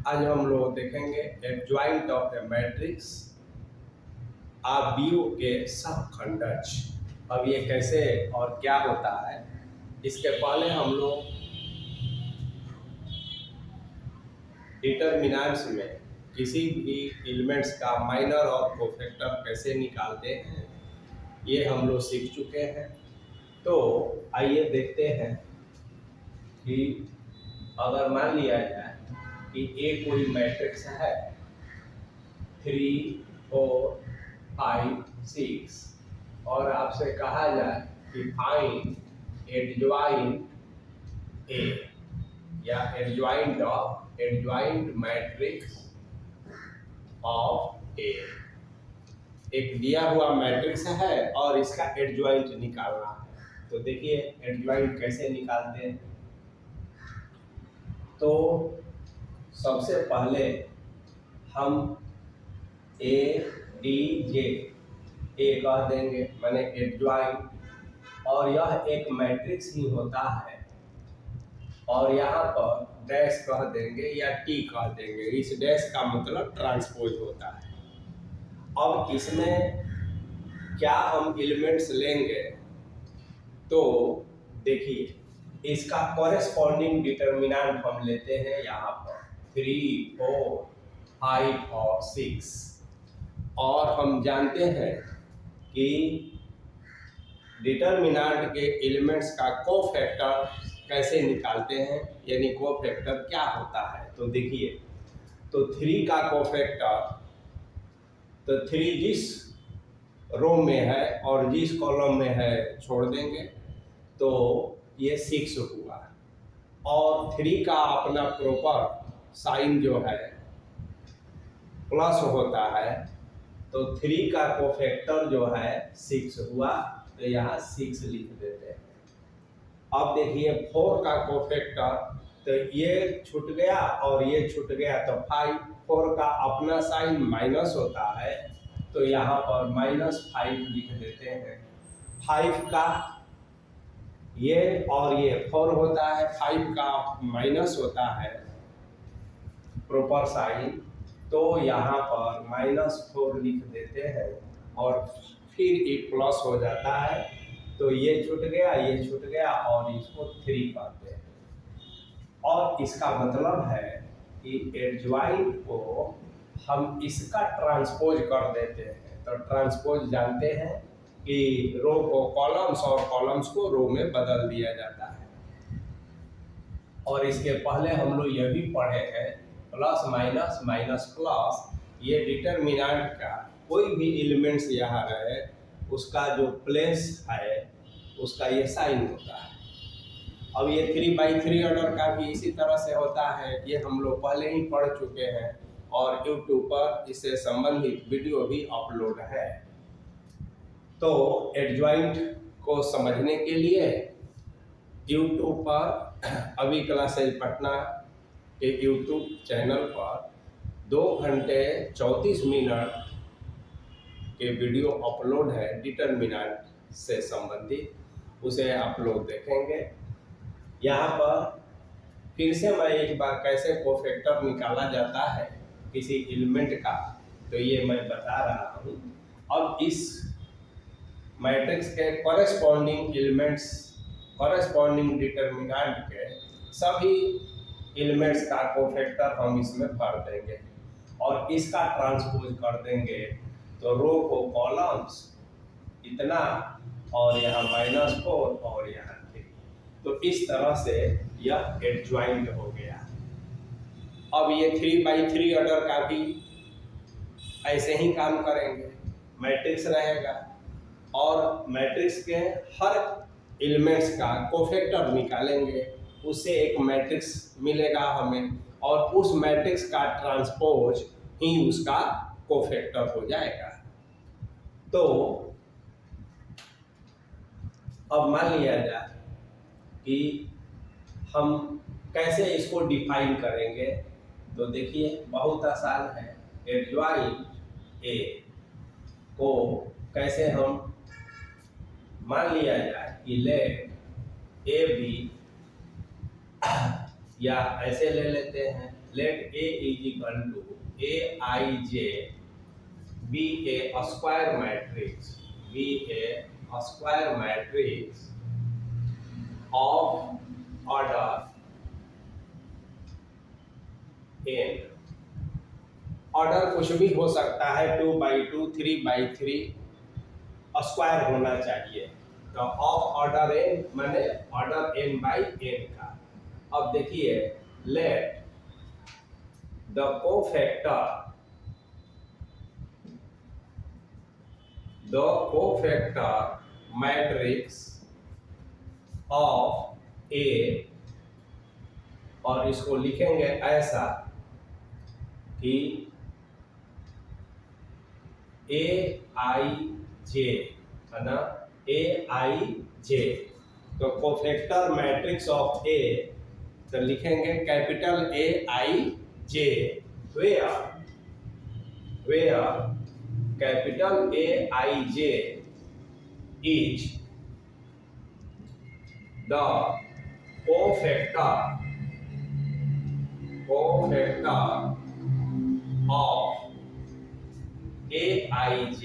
आज हम लोग देखेंगे adjoint of a matrix of view के सबखंडज। अब ये कैसे और क्या होता है, इसके पहले हम लोग डिटरमिनेंट्स में किसी भी एलिमेंट्स का माइनर और कोफैक्टर कैसे निकालते हैं ये हम लोग सीख चुके हैं। तो आइए देखते हैं कि अगर मान लिया जाए कि ए कोई मैट्रिक्स है 3, 4, 5, 6 और आपसे कहा जाए कि फाइंड एडजॉइंट ए या एडजॉइंट मैट्रिक्स ऑफ ए। एक दिया हुआ मैट्रिक्स है और इसका एडजॉइंट निकालना है। तो देखिए एडजॉइंट कैसे निकालते हैं। तो सबसे पहले हम ए डी जे ए कह देंगे, माने एडजॉइंट, और यह एक मैट्रिक्स ही होता है और यहाँ पर डैश कह देंगे या टी कह देंगे। इस डैश का मतलब ट्रांसपोज होता है। अब इसमें क्या हम एलिमेंट्स लेंगे, तो देखिए इसका कॉरेस्पॉन्डिंग डिटरमिनेंट हम लेते हैं यहाँ पर 3, 4, 5 और 6। और हम जानते हैं कि डिटरमिनेंट के एलिमेंट्स का कोफैक्टर कैसे निकालते हैं, यानी कोफैक्टर क्या होता है। तो देखिए, तो 3 का कोफैक्टर, तो 3 जिस रो में है और जिस कॉलम में है छोड़ देंगे, तो ये 6 हुआ। और 3 का अपना प्रॉपर साइन जो है प्लस होता है, तो 3 का कोफैक्टर जो है 6 हुआ, तो यहाँ 6 लिख देते हैं। अब देखिए 4 का कोफैक्टर, तो ये छूट गया और ये छूट गया, तो 4 का अपना साइन माइनस होता है, तो यहाँ पर -5 लिख देते हैं। 5 का ये और ये 4 होता है, 5 का माइनस होता है प्रॉपर साइन, तो यहाँ पर -4 लिख देते हैं और फिर ये प्लस हो जाता है, तो ये छूट गया, ये छूट गया और इसको 3 कहते हैं। और इसका मतलब है कि एडजॉइंट को हम इसका ट्रांसपोज कर देते हैं। तो ट्रांसपोज जानते हैं कि रो को कॉलम्स और कॉलम्स को रो में बदल दिया जाता है। और इसके पहले हम लोग यह भी पढ़े हैं प्लस माइनस माइनस प्लस, ये डिटरमिनेंट का कोई भी एलिमेंट्स यहाँ रहे उसका जो प्लेस है उसका ये साइन होता है। अब ये 3/3 ऑर्डर का भी इसी तरह से होता है, ये हम लोग पहले ही पढ़ चुके हैं और यूट्यूब पर इससे संबंधित वीडियो भी अपलोड है। तो एडजॉइंट को समझने के लिए यूट्यूब पर अभी क्लासेज पटना के यूट्यूब चैनल पर 2 घंटे 34 मिनट के वीडियो अपलोड है डिटरमिनेंट से संबंधित, उसे आप लोग देखेंगे। यहाँ पर फिर से मैं एक बार कैसे कोफैक्टर निकाला जाता है किसी एलिमेंट का, तो ये मैं बता रहा हूँ। अब इस मैट्रिक्स के कॉरेस्पॉन्डिंग एलिमेंट्स, कॉरेस्पॉन्डिंग डिटरमिनेंट के सभी एलिमेंट्स का कोफैक्टर हम इसमें भर देंगे और इसका ट्रांसपोज कर देंगे। तो रो को कॉलम्स इतना और यहाँ -4 और यहाँ 3, तो इस तरह से यह एडजॉइंट हो गया। अब ये 3/3 ऑर्डर का भी ऐसे ही काम करेंगे, मैट्रिक्स रहेगा और मैट्रिक्स के हर एलिमेंट्स का कोफैक्टर निकालेंगे, उससे एक मैट्रिक्स मिलेगा हमें और उस मैट्रिक्स का ट्रांसपोज ही उसका कोफैक्टर हो जाएगा। तो अब मान लिया जाए कि हम कैसे इसको डिफाइन करेंगे, तो देखिए बहुत आसान है। एडजॉइंट ए को कैसे हम मान लिया जाए कि लेट ए बी, या ऐसे ले लेते हैं let A is equal to Aij be a square matrix, be a square matrix of order n। Order कुछ भी हो सकता है, 2x2, 3x3, स्क्वायर होना चाहिए। तो ऑफ ऑर्डर n माने ऑर्डर n बाई n का। अब देखिए, let the cofactor matrix of A, और इसको लिखेंगे ऐसा कि Aij है ना, Aij। तो कोफैक्टर मैट्रिक्स ऑफ A तो लिखेंगे capital Aij, where capital Aij is the cofactor of Aij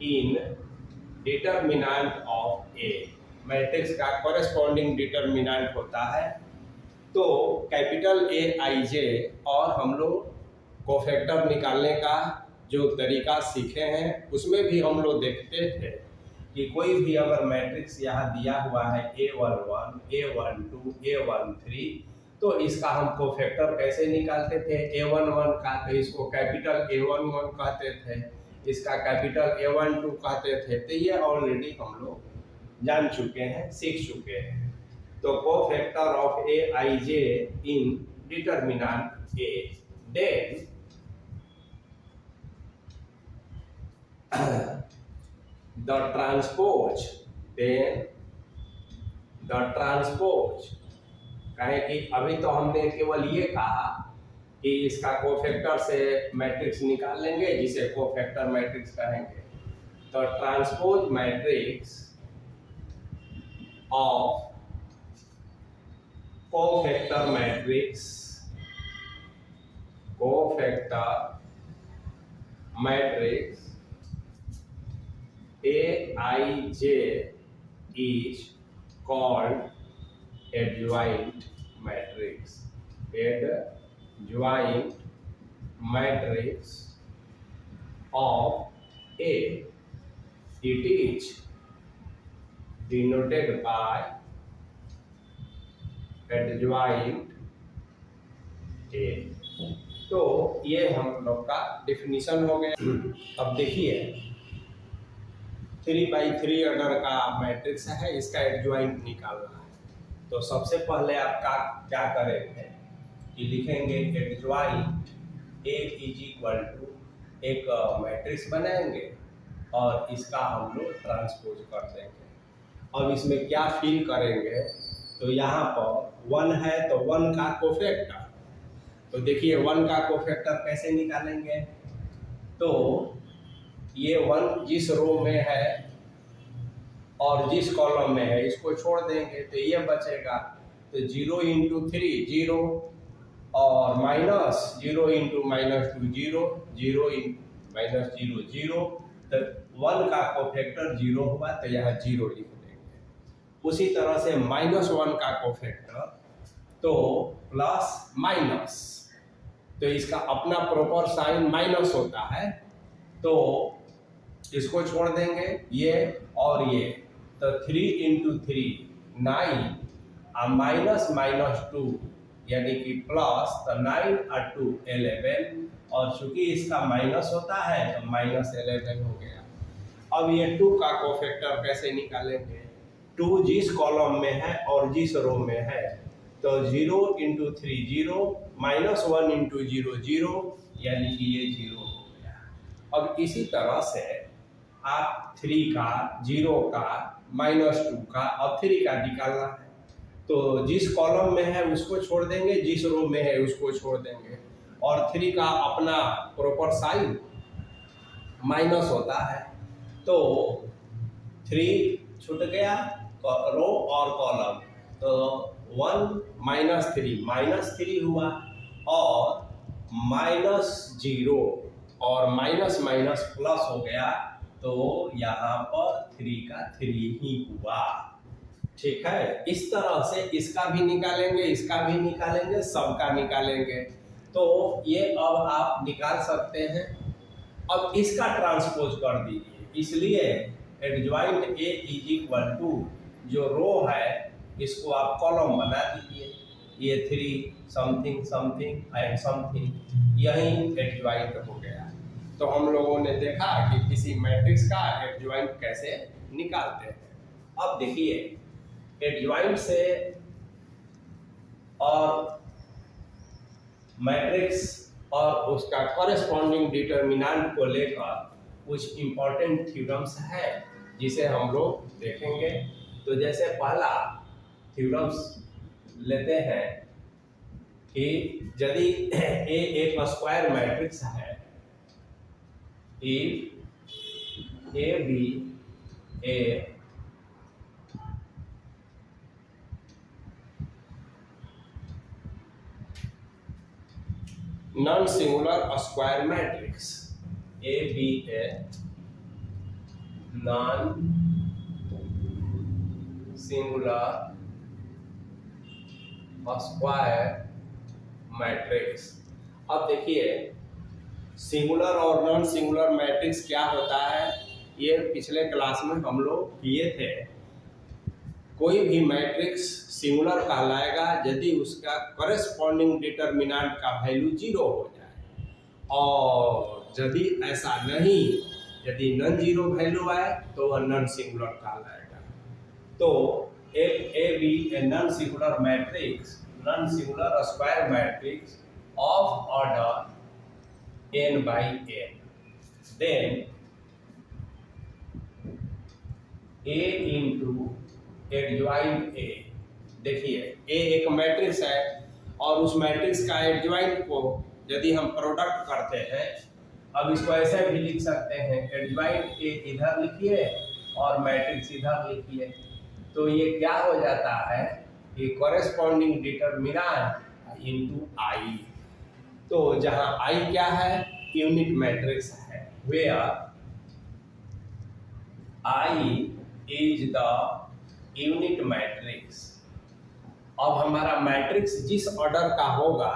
in determinant of A। Matrix का कॉरेस्पॉन्डिंग डिटर्मिनेंट होता है। तो कैपिटल Aij, और हम लोग कोफैक्टर निकालने का जो तरीका सीखे हैं उसमें भी हम लोग देखते थे कि कोई भी अगर मैट्रिक्स यहाँ दिया हुआ है A11, A12, A13, तो इसका हम कोफैक्टर कैसे निकालते थे A11 का, तो इसको कैपिटल A11 कहते थे, इसका कैपिटल A12 कहते थे। तो ये ऑलरेडी हम लोग जान चुके हैं, सीख चुके हैं। तो cofactor of Aij in determinant A, then the transpose कहे कि अभी तो हमने केवल ये कहा कि इसका कोफैक्टर से मैट्रिक्स निकाल लेंगे जिसे कोफैक्टर मैट्रिक्स कहेंगे। तो transpose matrix of cofactor matrix Aij is called adjoint matrix of A. It is denoted by adjoint A। तो ये हम लोग का डिफिनीशन हो गया। अब देखिए, 3x3 ऑर्डर का मैट्रिक्स है, इसका एडजॉइंट निकालना है। तो सबसे पहले आपका क्या करेंगे कि लिखेंगे adjoint A is equal to एक मैट्रिक्स बनाएंगे और इसका हम लोग ट्रांसपोज कर देंगे। अब इसमें क्या फिल करेंगे, तो यहाँ पर 1 है तो 1 का कोफैक्टर। तो देखिए 1 का कोफैक्टर कैसे निकालेंगे, तो ये 1 जिस रो में है और जिस कॉलम में है इसको छोड़ देंगे तो ये बचेगा। तो 0 इंटू 3 0 और माइनस 0 इंटू -2 0, 0 माइनस 0 0। तो 1 का कोफैक्टर 0 हुआ तो यहाँ 0 लिख देंगे। उसी तरह से -1 का कोफैक्टर तो प्लस माइनस, तो इसका अपना प्रॉपर साइन माइनस होता है, तो इसको छोड़ देंगे ये और ये। तो 3 इंटू 3 9 और -2 यानी कि प्लस, तो 9 और 2 11, और चूंकि इसका माइनस होता है तो -11 हो गया। अब ये 2 का कोफैक्टर कैसे निकालेंगे, 2 जिस कॉलम में है और जिस रो में है, तो 0 इंटू 3 0, -1 इंटू 0 0, यानी कि ये 0 हो गया। अब इसी तरह से आप 3 का, 0 का, -2 का और 3 का निकालना है। तो जिस कॉलम में है उसको छोड़ देंगे, जिस रो में है उसको छोड़ देंगे, और 3 का अपना प्रॉपर साइन माइनस होता है। तो 3 छूट गया रो और कॉलम, तो 1 -3 -3 हुआ। और -0 और माइनस माइनस प्लस हो गया, तो यहाँ पर 3 का 3 ही हुआ। ठीक है, इस तरह से इसका भी निकालेंगे, इसका भी निकालेंगे, सबका निकालेंगे। तो ये अब आप निकाल सकते हैं। अब इसका ट्रांसपोज कर दीजिए, इसलिए adjoint A is equal to जो रो है इसको आप कॉलम बना दीजिए, ये 3 समथिंग समथिंग एंड समथिंग, यही एडजॉइंट हो गया। तो हम लोगों ने देखा कि किसी मैट्रिक्स का एडजॉइंट कैसे निकालते हैं। अब देखिए, एडजॉइंट से और मैट्रिक्स और उसका कॉरेस्पॉन्डिंग डिटर्मिनेंट को लेकर कुछ इंपॉर्टेंट थ्योरम्स है जिसे हम लोग देखेंगे। तो जैसे पहला थ्योरम्स लेते हैं कि यदि ए एक स्क्वायर मैट्रिक्स है, if A B a non singular square matrix, A B a non singular square matrix. अब देखिए, सिंगुलर और नॉन सिंगुलर मैट्रिक्स क्या होता है, ये पिछले क्लास में हम लोग किए थे। कोई भी मैट्रिक्स सिंगुलर कहलाएगा यदि उसका कॉरेस्पॉन्डिंग डिटर्मिनेंट का वैल्यू 0 हो जाए, और यदि ऐसा नहीं, यदि नॉन जीरो वैल्यू आए तो वह नॉन सिंगुलर कहलाएगा। तो A B a non singular matrix, non singular square matrix of order n by n, then A into adjoint A. देखिए, ए एक मैट्रिक्स है और उस मैट्रिक्स का एडजॉइंट को यदि हम प्रोडक्ट करते हैं, अब इसको ऐसे भी लिख सकते हैं, एडजॉइंट ए इधर लिखिए और मैट्रिक्स इधर लिखिए, तो ये क्या हो जाता है कि कॉरेस्पॉन्डिंग डिटर्मिनेंट इनटू आई। तो जहां आई क्या है, यूनिट मैट्रिक्स है, where I is the unit matrix. अब हमारा मैट्रिक्स जिस ऑर्डर का होगा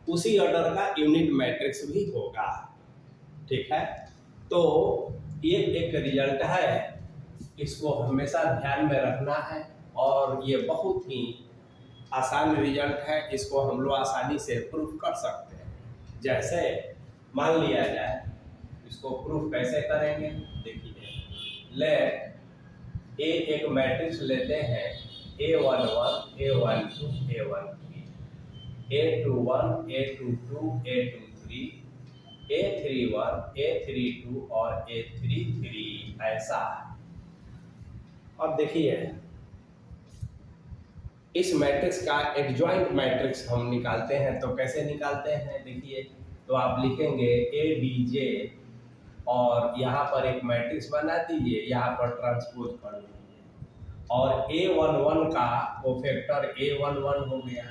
उसी ऑर्डर का यूनिट मैट्रिक्स भी होगा। ठीक है, तो ये एक रिजल्ट है, इसको हमेशा ध्यान में रखना है, और ये बहुत ही आसान रिजल्ट है, इसको हम लोग आसानी से प्रूफ कर सकते हैं। जैसे मान लिया जाए, इसको प्रूफ कैसे करेंगे, देखिए, लेट ए एक मैट्रिक्स लेते हैं, A11 A12 A13 A21 A22 A23 A31 A32 और A33, ऐसा। अब देखिए, इस मैट्रिक्स का एडजॉइंट मैट्रिक्स हम निकालते हैं, तो कैसे निकालते हैं, देखिए, तो आप लिखेंगे ए बी जे और यहाँ पर एक मैट्रिक्स बना दीजिए, यहाँ पर ट्रांसपोज कर दीजिए, और A11 का कोफैक्टर A11 हो गया,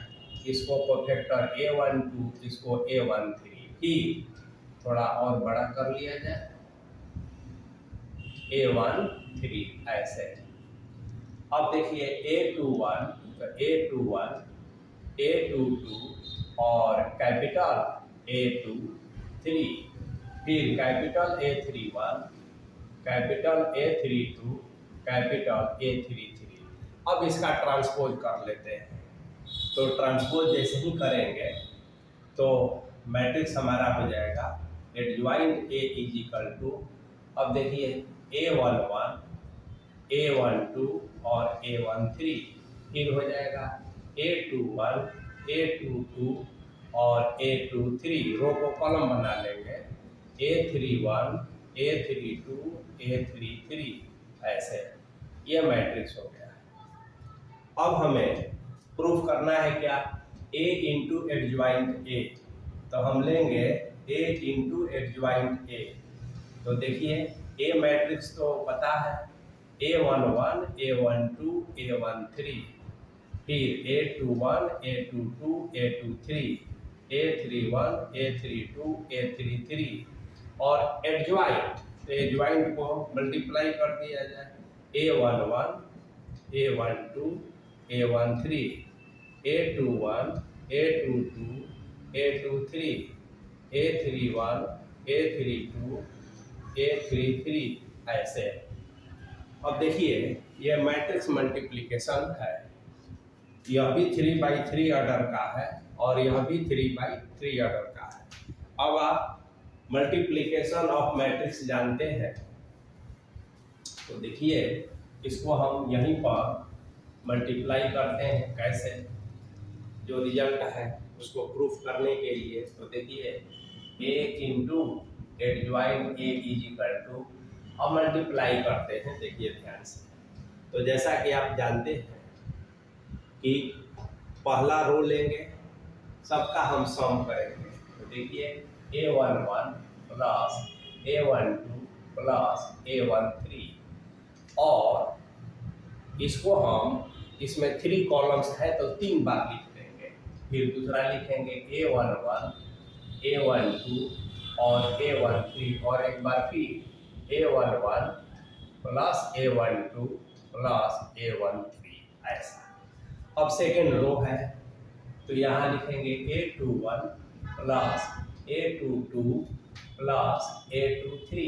इसको कोफैक्टर A12, इसको A13, फिर थोड़ा और बड़ा कर लिया जाए, A13, ऐसे। अब देखिए, A21 तो A21 A22 और कैपिटल A23, फिर capital A31 capital A32 capital A33। अब इसका ट्रांसपोज कर लेते हैं, तो ट्रांसपोज जैसे ही करेंगे तो मैट्रिक्स हमारा हो जाएगा adjoint A is equal to, अब देखिए, A11 A12 और A13, फिर हो जाएगा A21 A22 और A23, रो को कॉलम बना लेंगे, A31 A32 A33, ऐसे। ये मैट्रिक्स हो गया। अब हमें प्रूफ करना है क्या, A इंटू एडजॉइंट ए, तो हम लेंगे A इंटू एडजॉइंट ए। तो देखिए, ए मैट्रिक्स तो पता है, A11 A12 A13, फिर A21 A22 A23 A31, A32, A33 और एडजॉइंट, तो एडजॉइंट को मल्टीप्लाई कर दिया जाए, A11, A12, A13, A21, A22, A23, A31, A32, A33 ऐसे। अब देखिए ये मैट्रिक्स मल्टीप्लिकेशन है, यह भी 3/3 ऑर्डर का है और यह भी 3/3 ऑर्डर का है। अब आप मल्टीप्लिकेशन ऑफ मैट्रिक्स जानते हैं, तो देखिए इसको हम यहीं पर मल्टीप्लाई करते हैं। कैसे? जो रिजल्ट है उसको प्रूफ करने के लिए, तो देखिए a into adjoint a is equal to, अब मल्टीप्लाई करते हैं। देखिए ध्यान से, तो जैसा कि आप जानते हैं कि पहला रो लेंगे, सबका हम सम करेंगे, तो देखिए A11 plus A12 plus A13 और इसको हम, इसमें 3 कॉलम्स है तो 3 बार लिख देंगे। फिर दूसरा लिखेंगे A11, A12 और A13 और एक बार फिर A11 plus A12 plus A13 ऐसा। अब सेकेंड रो है तो यहाँ लिखेंगे A21 plus A22 plus A23।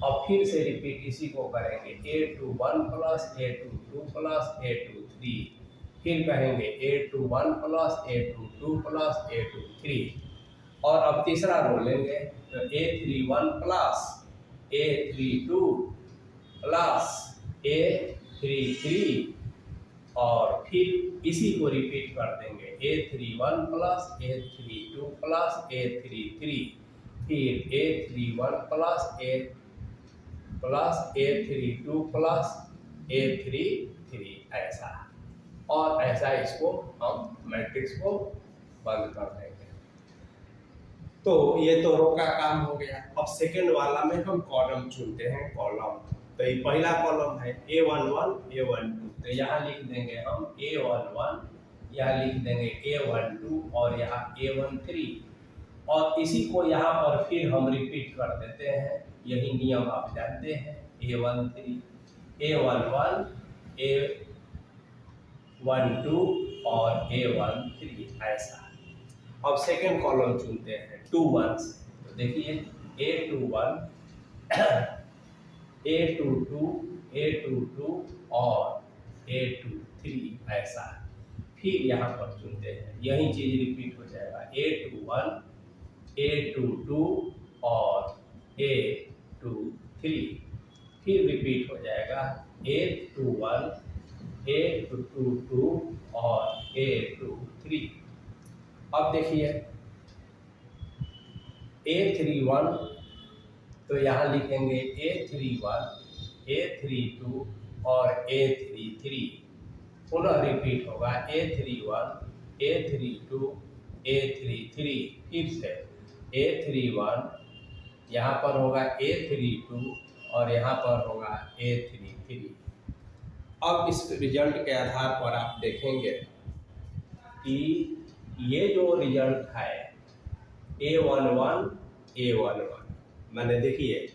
अब फिर से रिपीट इसी को करेंगे, A21 plus A22 plus A23, फिर कहेंगे A21 plus A22 plus A23 और अब तीसरा रो लेंगे तो A31 plus A32 plus A33 और फिर इसी को रिपीट कर देंगे A31 plus A32 plus A33, फिर A31 plus A32 plus A33 ऐसा, और ऐसा इसको हम मैट्रिक्स को बंद कर देंगे। तो ये तो रो का काम हो गया। अब सेकेंड वाला में हम कॉलम चुनते हैं। कॉलम, तो ये पहला कॉलम है A11 A12, तो यहाँ लिख देंगे हम A11, यहाँ लिख देंगे A12 और यहाँ A13 और इसी को यहाँ पर फिर हम रिपीट कर देते हैं। यही नियम आप जानते हैं, A13, A11, A12 और A13 ऐसा। अब सेकेंड कॉलम चुनते हैं 2 1s, तो देखिए A21, A22, A22 और A23 ऐसा। फिर यहाँ पर चुनते हैं, यही चीज रिपीट हो जाएगा, A21, A22 और A23, फिर रिपीट हो जाएगा A21, A22 और A23। अब देखिए A31, तो यहाँ लिखेंगे A31, A32 और A33, पुनः रिपीट होगा A31, A32, A33, फिर से A31, यहाँ पर होगा A32 और यहाँ पर होगा A33। अब इस रिजल्ट के आधार पर आप देखेंगे कि ये जो रिजल्ट है A11, A11, मैंने देखिए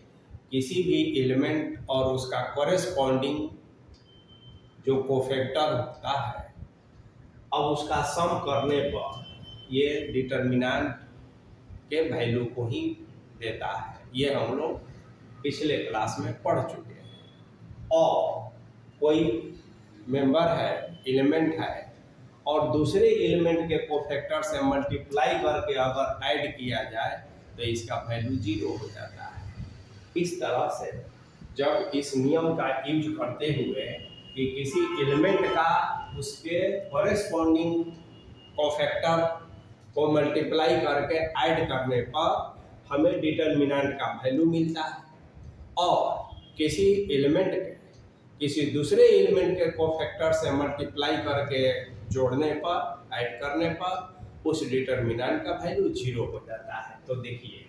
किसी भी एलिमेंट और उसका कॉरेस्पॉन्डिंग जो कोफैक्टर होता है, अब उसका सम करने पर ये डिटर्मिनेंट के वैल्यू को ही देता है। ये हम लोग पिछले क्लास में पढ़ चुके हैं। और कोई मेंबर है, एलिमेंट है, और दूसरे एलिमेंट के कोफैक्टर से मल्टीप्लाई करके अगर ऐड किया जाए तो इसका वैल्यू 0 हो जाता है। इस तरह से जब इस नियम का यूज करते हुए कि किसी एलिमेंट का उसके कॉरेस्पॉन्डिंग कोफैक्टर को मल्टीप्लाई करके ऐड करने पर हमें डिटर्मिनेंट का वैल्यू मिलता है, और किसी एलिमेंट के किसी दूसरे एलिमेंट के कोफैक्टर से मल्टीप्लाई करके जोड़ने पर, ऐड करने पर उस डिटर्मिनेंट का वैल्यू 0 हो जाता है। तो देखिए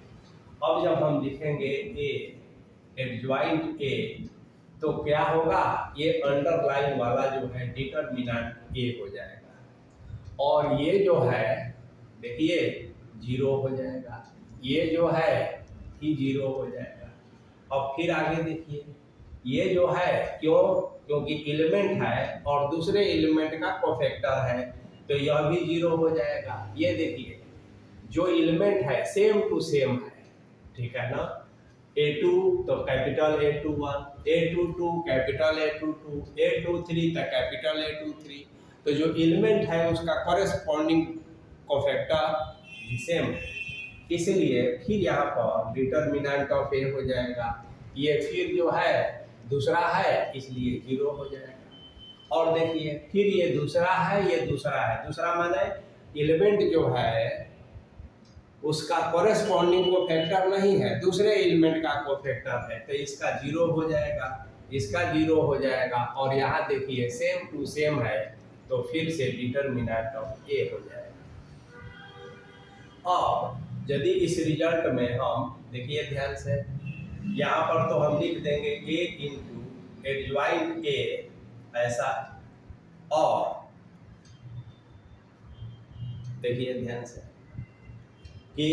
अब जब हम लिखेंगे A एडजॉइंट A, तो क्या होगा, ये अंडरलाइन वाला जो है डिटर्मिनेंट A हो जाएगा, और ये जो है देखिए जीरो हो जाएगा, ये जो है ही जीरो हो जाएगा। और फिर आगे देखिए, ये जो है क्योंकि एलिमेंट है और दूसरे एलिमेंट का कोफैक्टर है, तो यह भी जीरो हो जाएगा। ये देखिए जो एलिमेंट है सेम टू सेम है, ठीक है ना। A2 तो capital A21, A22 capital A22, A23 तो कैपिटल A23। तो जो एलिमेंट है उसका कॉरेस्पॉन्डिंग कोफैक्टर सेम है, इसलिए फिर यहाँ पर डिटर्मिनेंट ऑफ ए हो जाएगा। ये फिर जो है दूसरा है इसलिए जीरो हो जाएगा। और देखिए फिर ये दूसरा है, ये दूसरा है, दूसरा माने एलिमेंट जो है उसका कॉरेस्पॉन्डिंग कोफैक्टर नहीं है, दूसरे एलिमेंट का कोफैक्टर है, तो इसका जीरो हो जाएगा, इसका जीरो हो जाएगा। और यहाँ देखिए सेम टू सेम है, तो फिर से डिटर्मिनेंट ऑफ ए हो जाएगा। और यदि इस रिजल्ट में हम देखिए ध्यान से, यहाँ पर तो हम लिख देंगे ए इंटू एडजॉइंट ए ऐसा, और देखिए ध्यान से कि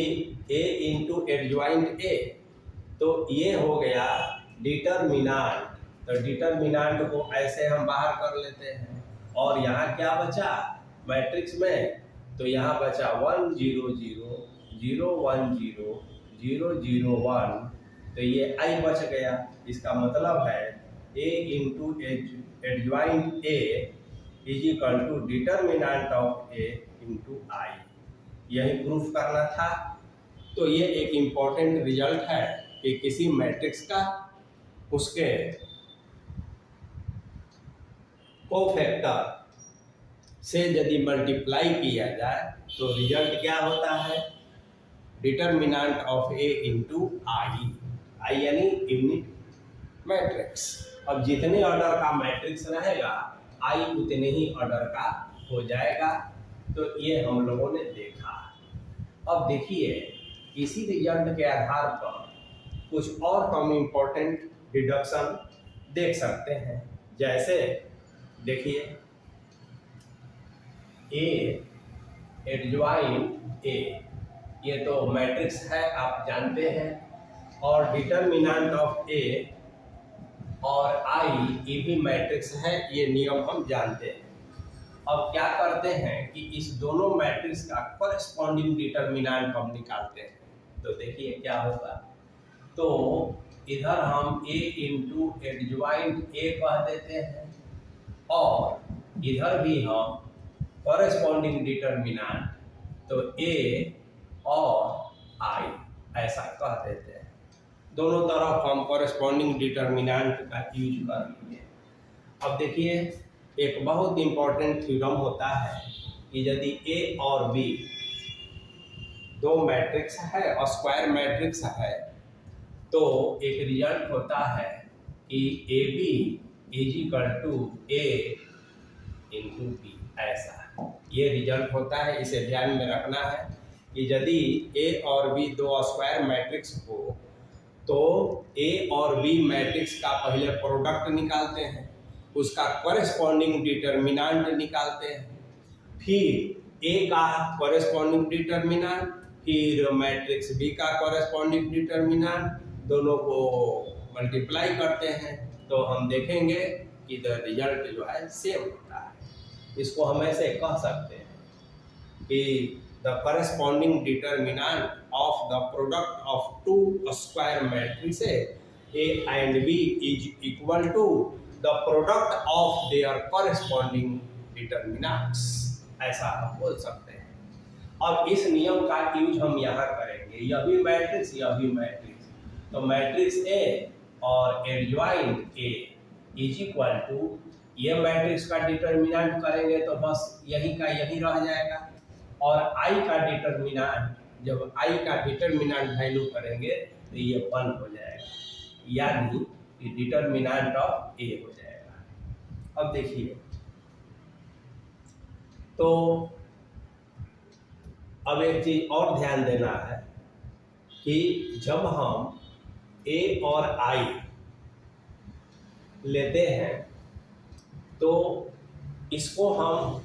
a इंटू एडजॉइंट ए, तो ये हो गया डिटर्मिनेंट। तो डिटर्मिनेंट को ऐसे हम बाहर कर लेते हैं। और यहाँ क्या बचा मैट्रिक्स में, तो यहाँ बचा 1 0 0 0 1 0 0 0 1, तो ये i बच गया। इसका मतलब है a into adjoint A is equal to determinant of a into I. यही प्रूफ करना था। तो ये एक इम्पॉर्टेंट रिजल्ट है कि किसी मैट्रिक्स का उसके कोफैक्टर से यदि मल्टीप्लाई किया जाए तो रिजल्ट क्या होता है, डिटर्मिनेंट ऑफ ए इंटू आई। आई यानी यूनिट मैट्रिक्स। अब जितने ऑर्डर का मैट्रिक्स रहेगा आई उतने ही ऑर्डर का हो जाएगा। तो ये हम लोगों ने देखा। अब देखिए इसी रिजल्ट के आधार पर कुछ और हम इम्पोर्टेंट डिडक्शन देख सकते हैं। जैसे देखिए ए एडजॉइंट ए, ये तो मैट्रिक्स है आप जानते हैं, और डिटर्मिनेंट ऑफ ए और आई ये भी मैट्रिक्स है, ये नियम हम जानते हैं। अब क्या करते हैं कि इस दोनों मैट्रिक्स का कॉरेस्पॉन्डिंग डिटर्मिनेंट हम निकालते हैं। तो देखिए क्या होगा, तो इधर हम a इंटू एडजॉइंट ए कह देते हैं, और इधर भी हम कॉरेस्पॉन्डिंग डिटर्मिनेंट तो a और i ऐसा कह देते हैं। दोनों तरफ हम कॉरेस्पॉन्डिंग डिटर्मिनेंट का यूज कर लेंगे। अब देखिए एक बहुत इंपॉर्टेंट थ्योरम होता है कि यदि a और b दो मैट्रिक्स है और स्क्वायर मैट्रिक्स है, तो एक रिजल्ट होता है कि A B is equal to A into B, ऐसा ये रिजल्ट होता है। इसे ध्यान में रखना है कि यदि ए और बी दो स्क्वायर मैट्रिक्स हो तो ए और बी मैट्रिक्स का पहले प्रोडक्ट निकालते हैं, उसका कॉरेस्पॉन्डिंग डिटर्मिनेंट निकालते हैं, फिर ए का कॉरेस्पॉन्डिंग डिटर्मिनेंट, फिर मैट्रिक्स बी का कॉरेस्पॉन्डिंग डिटर्मिनेंट, दोनों को मल्टीप्लाई करते हैं, तो हम देखेंगे कि द रिजल्ट जो है सेम होता है। इसको हम ऐसे कह सकते हैं कि the corresponding determinant of the product of two square matrices A and B is equal to the product of their corresponding determinants, ऐसा हम बोल सकते हैं। अब इस नियम का यूज हम यहाँ करेंगे, यह भी मैट्रिक्स यह भी मैट्रिक्स, तो मैट्रिक्स ए और adjoint A is equal to, ये मैट्रिक्स का डिटर्मिनेंट करेंगे तो बस यही का यही रह जाएगा, और आई का डिटर्मिनेंट, जब आई का डिटर्मिनेंट वैल्यू करेंगे तो ये 1 हो जाएगा, यानी कि डिटर्मिनेंट ऑफ ए हो जाएगा। अब देखिए तो अब एक चीज और ध्यान देना है कि जब हम ए और आई लेते हैं तो इसको हम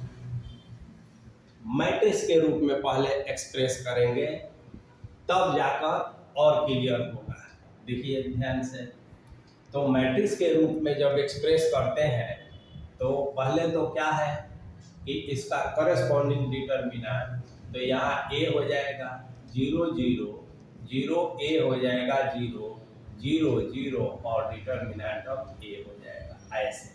मैट्रिक्स के रूप में पहले एक्सप्रेस करेंगे, तब जाकर और क्लियर होगा। देखिए ध्यान से, तो मैट्रिक्स के रूप में जब एक्सप्रेस करते हैं तो पहले तो क्या है कि इसका करस्पॉन्डिंग डिटर्मिनेंट, तो यहाँ ए हो जाएगा 0 0 0, ए हो जाएगा 0 0 0 और डिटर्मिनेंट ऑफ ए हो जाएगा ऐसे।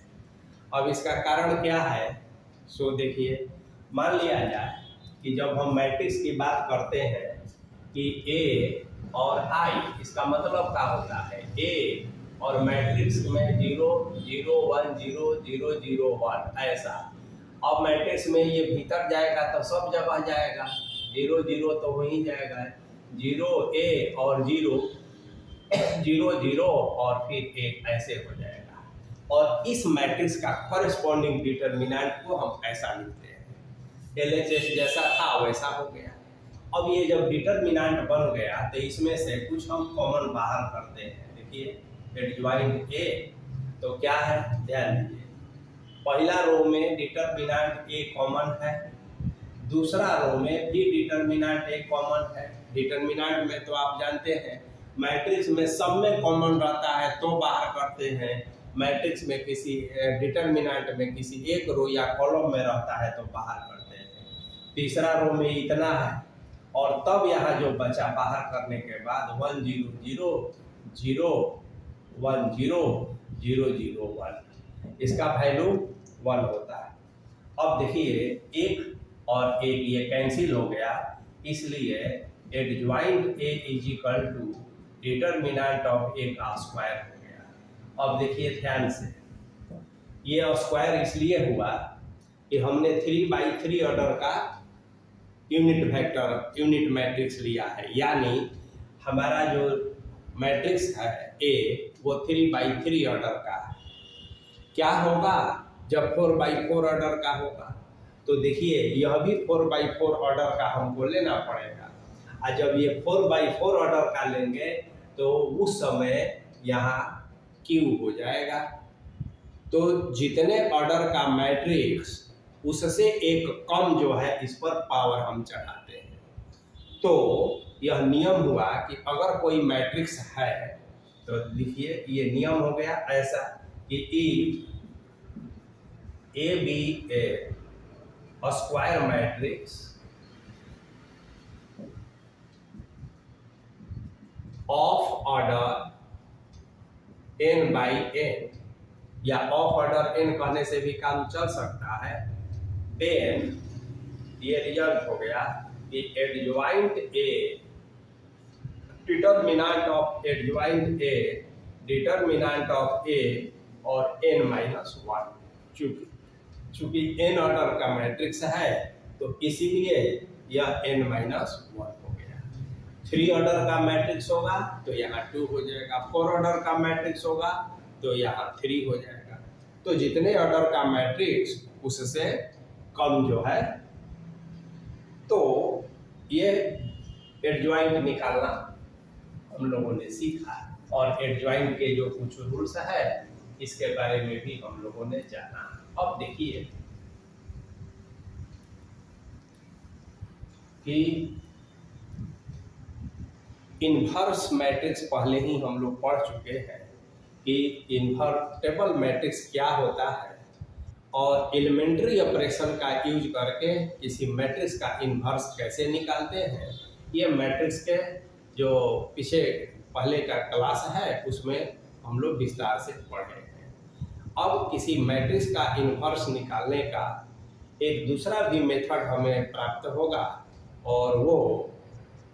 अब इसका कारण क्या है, सो देखिए, मान लिया जाए कि जब हम मैट्रिक्स की बात करते हैं कि ए और आई, इसका मतलब क्या होता है, ए और मैट्रिक्स में 0 0 1 0 0 0 1 ऐसा। अब मैट्रिक्स में ये भीतर जाएगा तो सब जगह जाएगा, 0 0 तो हो ही जाएगा, 0 ए और 0 0 0 और फिर 1 ऐसे हो जाएगा। और इस मैट्रिक्स का कॉरेस्पॉन्डिंग डिटर्मिनेंट को हम ऐसा लिखते हैं, LHS जैसा था वैसा हो गया। अब ये जब डिटर्मिनेंट बन गया तो इसमें से कुछ हम कॉमन बाहर करते हैं। देखिए एडजॉइंट ए, तो क्या है, ध्यान दीजिए, पहला रो में डिटर्मिनेंट ए कॉमन है, दूसरा रो में भी डिटर्मिनेंट ए कॉमन है। डिटर्मिनेंट में तो आप जानते हैं मैट्रिक्स में सब में कॉमन रहता है तो बाहर करते हैं, मैट्रिक्स में किसी डिटर्मिनेंट में किसी एक रो या कॉलम में रहता है तो बाहर करते हैं। तीसरा रो में इतना है और तब यहाँ जो बचा बाहर करने के बाद 1 0 0 0 1 0 0 0 1, इसका वैल्यू 1 होता है। अब देखिए एक और एक ये कैंसिल हो गया, इसलिए adjoint A is equal to determinant of A का स्क्वायर हो गया। अब देखिए ध्यान से, ये स्क्वायर इसलिए हुआ कि हमने 3/3 ऑर्डर का यूनिट वेक्टर यूनिट मैट्रिक्स लिया है, यानी हमारा जो मैट्रिक्स है ए वो 3/3 ऑर्डर का है। क्या होगा जब 4/4 ऑर्डर का होगा, तो देखिए यह भी 4/4 ऑर्डर का हमको लेना पड़ेगा, और जब ये 4/4 ऑर्डर का लेंगे तो उस समय यहाँ क्यू हो जाएगा। तो जितने ऑर्डर का मैट्रिक्स उससे एक कम जो है इस पर पावर हम चढ़ाते हैं। तो यह नियम हुआ कि अगर कोई मैट्रिक्स है तो लिखिए, ये नियम हो गया ऐसा कि A B a square matrix of order n/n, या ऑफ ऑर्डर n कहने से भी काम चल सकता है, देन ये रिजल्ट हो गया कि adjoint A determinant of adjoint A determinant of A और n-1, चूंकि n ऑर्डर का मैट्रिक्स है तो इसीलिए यह n-1 हो गया। 3 ऑर्डर का मैट्रिक्स होगा तो यहाँ 2 हो जाएगा, 4 ऑर्डर का मैट्रिक्स होगा तो यहाँ 3 हो जाएगा। तो जितने ऑर्डर का मैट्रिक्स उससे कम जो है, तो ये एडजॉइंट निकालना हम लोगों ने सीखा, और एडजॉइंट के जो कुछ रूल्स है इसके बारे में भी हम लोगों ने जाना। अब देखिए कि इन्वर्स मैट्रिक्स पहले ही हम लोग पढ़ चुके हैं कि इन्वर्टेबल मैट्रिक्स क्या होता है, और एलिमेंट्री ऑपरेशन का यूज करके किसी मैट्रिक्स का इन्वर्स कैसे निकालते हैं। ये मैट्रिक्स के जो पीछे पहले का क्लास है उसमें हम लोग विस्तार से पढ़े हैं। अब किसी मैट्रिक्स का इन्वर्स निकालने का एक दूसरा भी मेथड हमें प्राप्त होगा, और वो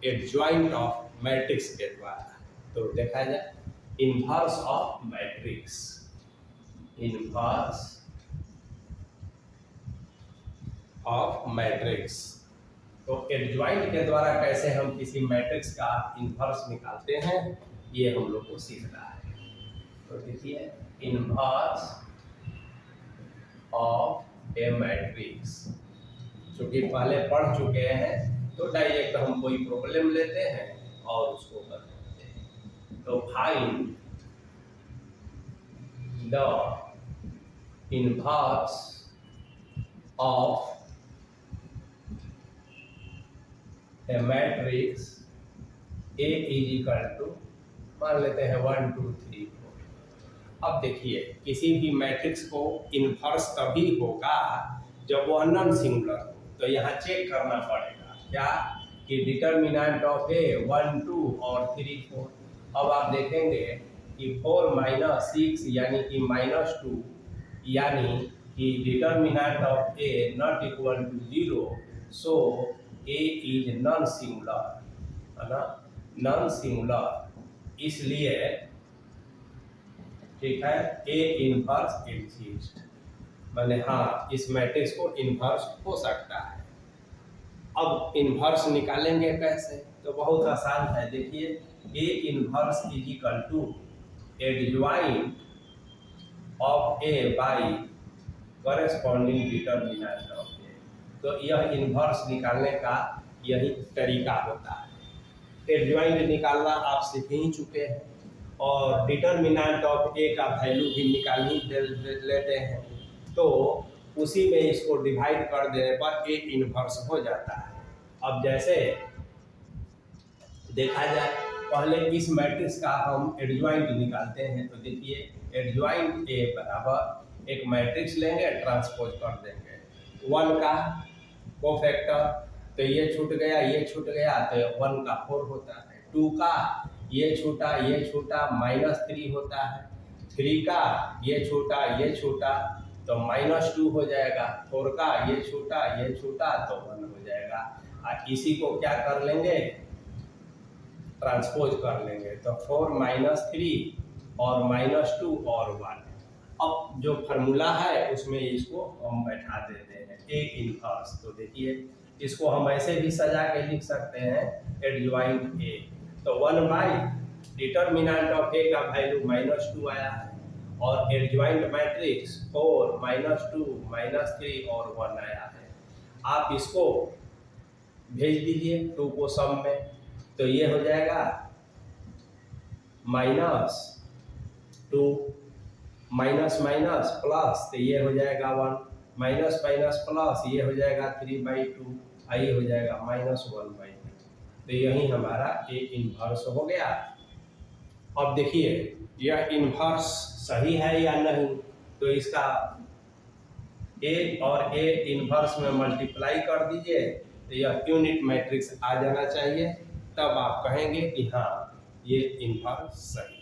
एडजॉइंट ऑफ मैट्रिक्स के द्वारा। तो देखा जाए, inverse of matrix, inverse of matrix, तो एडजॉइंट के द्वारा कैसे हम किसी मैट्रिक्स का इन्वर्स निकालते हैं ये हम लोग को सीखना है। तो देखिए, इन्वर्स ऑफ ए मैट्रिक्स, चूंकि पहले पढ़ चुके हैं तो डायरेक्ट हम कोई प्रॉब्लम लेते हैं और उसको कर देते हैं। तो find the inverse of a matrix A is equal to, मान लेते हैं 1 2 3 4। अब देखिए किसी भी मैट्रिक्स को इन्वर्स तभी होगा जब वो नॉन सिंगुलर हो। तो यहाँ चेक करना पड़ेगा क्या कि डिटर्मिनेंट ऑफ ए 1 2 और 3 4। अब आप देखेंगे कि 4 - 6 यानी कि -2, यानी कि determinant of A not equal to 0, so A is non singular, है ना, नॉन सिंगुलर। इसलिए ठीक है, ए इनवर्स एग्जिस्ट, माने हाँ इस मैट्रिक्स को इन्वर्स हो सकता है। अब इन्वर्स निकालेंगे कैसे, तो बहुत आसान है। देखिए A inverse is equal to adjoint of A by corresponding determinant of A. तो यह इन्वर्स निकालने का यही तरीका होता है। एडजॉइंट निकालना आप सीख ही चुके हैं, और डिटर्मिनेंट ऑफ ए का वैल्यू भी निकाल ही लेते हैं। तो उसी में इसको डिवाइड कर देने पर ए इनवर्स हो जाता है। अब जैसे देखा जाए, पहले इस मैट्रिक्स का हम एडजॉइंट निकालते हैं। तो देखिए एडजॉइंट ए बराबर एक मैट्रिक्स लेंगे, ट्रांसपोज कर देंगे 1 का कोफैक्टर, तो ये छूट गया ये छूट गया, तो 1 का 4 होता है। 2 का ये छूटा -3 होता है। 3 का ये छूटा तो -2 हो जाएगा। 4 का ये छूटा तो 1 हो जाएगा। और इसी को क्या कर लेंगे, ट्रांसपोज कर लेंगे। तो 4 - 3 और -2 और 1। अब जो फार्मूला है उसमें इसको हम बैठा देते हैं ए इनवर्स। तो देखिए इसको हम ऐसे भी सजा के लिख सकते हैं एडजॉइंट ए। तो 1 बाई डिटर्मिनेंट ऑफ ए का वैल्यू -2 आया है, और एडजॉइंट मैट्रिक्स 4 -2 -3 और 1 आया है। आप इसको भेज दीजिए 2 को सम में, तो ये हो जाएगा -2 माइनस माइनस प्लस, तो ये हो जाएगा 1, माइनस माइनस प्लस, ये हो जाएगा 3/2, ये हो जाएगा -1/2। तो यही हमारा ए इनवर्स हो गया। अब देखिए यह इनवर्स सही है या नहीं, तो इसका ए और ए इनवर्स में मल्टीप्लाई कर दीजिए, तो यह यूनिट मैट्रिक्स आ जाना चाहिए। तब आप कहेंगे कि हाँ ये इनवर्स सही